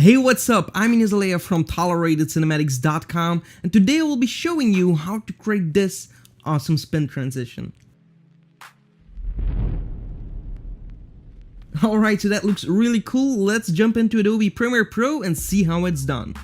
Hey, what's up? I'm Ignace Aleya from ToleratedCinematics.com, and today I will be showing you how to create this awesome spin transition. Alright, so that looks really cool. Let's jump into Adobe Premiere Pro and see how it's done.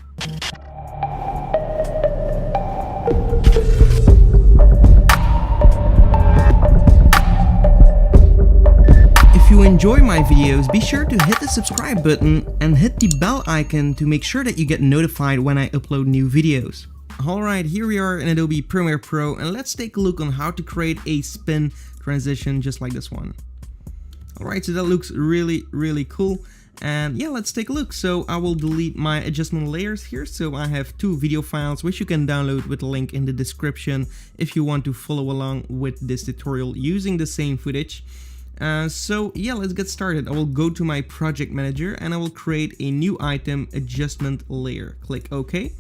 If you enjoy my videos, be sure to hit the subscribe button and hit the bell icon to make sure that you get notified when I upload new videos. Alright, here we are in Adobe Premiere Pro, and let's take a look on how to create a spin transition just like this one. Alright, so that looks really cool, and yeah, let's take a look. So I will delete my adjustment layers here. So I have two video files which you can download with the link in the description if you want to follow along with this tutorial using the same footage. So yeah, let's get started. I will go to my project manager and I will create a new item, adjustment layer. Click OK,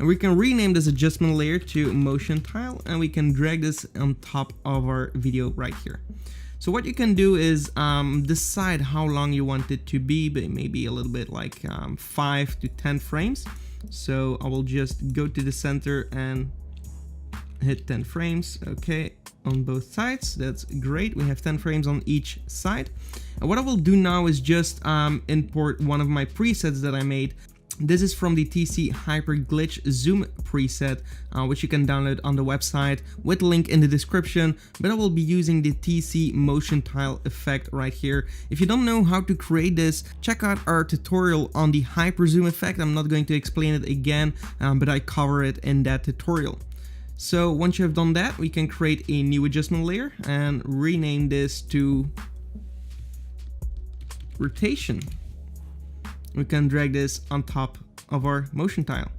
and we can rename this adjustment layer to motion tile, and we can drag this on top of our video right here. So what you can do is decide how long you want it to be, but maybe a little bit like 5 to 10 frames. So I will just go to the center and hit 10 frames. Okay, on both sides. That's great. We have 10 frames on each side. And what I will do now is just import one of my presets that I made. This is from the TC Hyper Glitch Zoom preset, which you can download on the website with the link in the description, but I will be using the TC motion tile effect right here. If you don't know how to create this, check out our tutorial on the Hyper Zoom effect. I'm not going to explain it again, but I cover it in that tutorial. So once you have done that, we can create a new adjustment layer and rename this to rotation. We can drag this on top of our motion tile.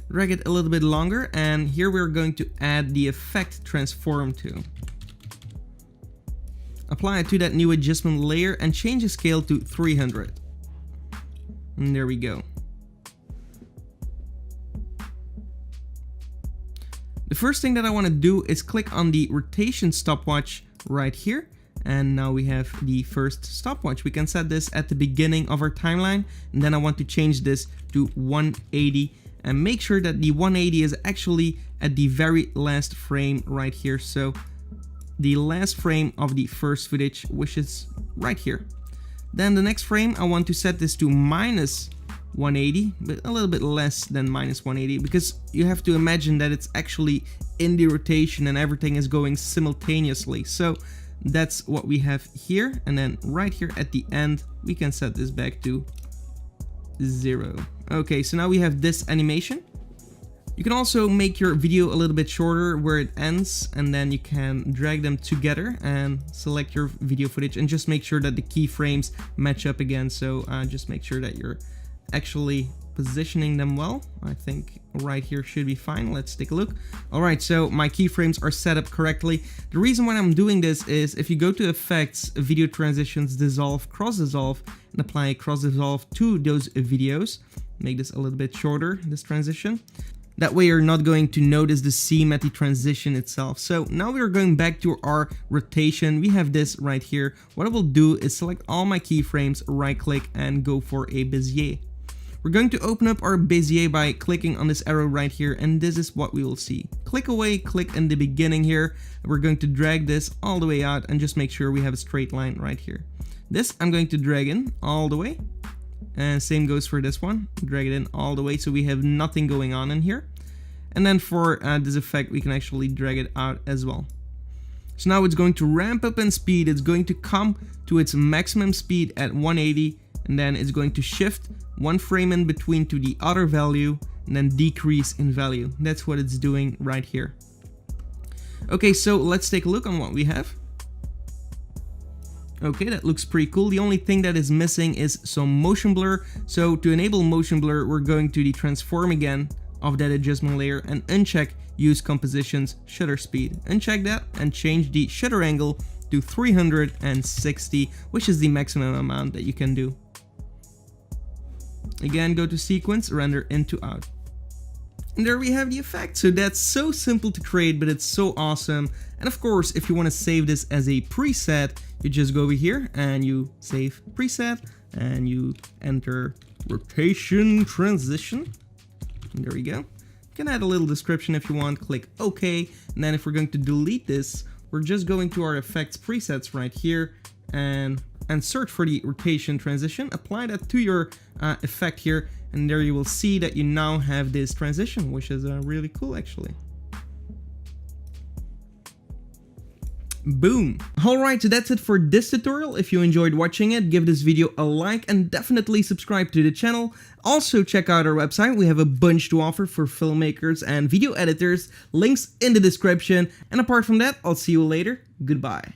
Drag it a little bit longer, and here we're going to add the effect transform to. Apply it to that new adjustment layer and change the scale to 300. And there we go. The first thing that I want to do is click on the rotation stopwatch right here, and now we have the first stopwatch. We can set this at the beginning of our timeline, and then I want to change this to 180 and make sure that the 180 is actually at the very last frame right here. So the last frame of the first footage, which is right here. Then the next frame, I want to set this to minus 180, but a little bit less than minus 180, because you have to imagine that it's actually in the rotation and everything is going simultaneously. So that's what we have here, and then right here at the end we can set this back to 0. Okay, so now we have this animation. You can also make your video a little bit shorter where it ends, and then you can drag them together and select your video footage and just make sure that the keyframes match up again. So just make sure that you're actually positioning them well. I think right here should be fine. Let's take a look. Alright, so my keyframes are set up correctly. The reason why I'm doing this is if you go to effects, video transitions, dissolve, cross dissolve, and apply cross dissolve to those videos, make this a little bit shorter, this transition. That way you're not going to notice the seam at the transition itself. So now we're going back to our rotation. We have this right here. What I will do is select all my keyframes, right click, and go for a Bezier. We're going to open up our Bezier by clicking on this arrow right here, and this is what we will see. Click away, click in the beginning here. We're going to drag this all the way out and just make sure we have a straight line right here. This I'm going to drag in all the way, and same goes for this one. Drag it in all the way so we have nothing going on in here. And then for this effect, we can actually drag it out as well. So now it's going to ramp up in speed. It's going to come to its maximum speed at 180, and then it's going to shift one frame in between to the other value and then decrease in value. That's what it's doing right here. Okay, so let's take a look on what we have. Okay, that looks pretty cool. The only thing that is missing is some motion blur. So to enable motion blur, we're going to the transform again of that adjustment layer and uncheck use compositions shutter speed. Uncheck that and change the shutter angle to 360, which is the maximum amount that you can do. Again, go to sequence, render into out. And there we have the effect. So that's so simple to create, but it's so awesome. And of course, if you want to save this as a preset, you just go over here and you save preset and you enter rotation transition. And there we go. You can add a little description if you want, click OK, and then if we're going to delete this, we're just going to our effects presets right here and search for the rotation transition, apply that to your effect here, and there you will see that you now have this transition, which is really cool actually. Boom. Alright, so that's it for this tutorial. If you enjoyed watching it, give this video a like and definitely subscribe to the channel. Also check out our website. We have a bunch to offer for filmmakers and video editors. Links in the description. And apart from that, I'll see you later. Goodbye.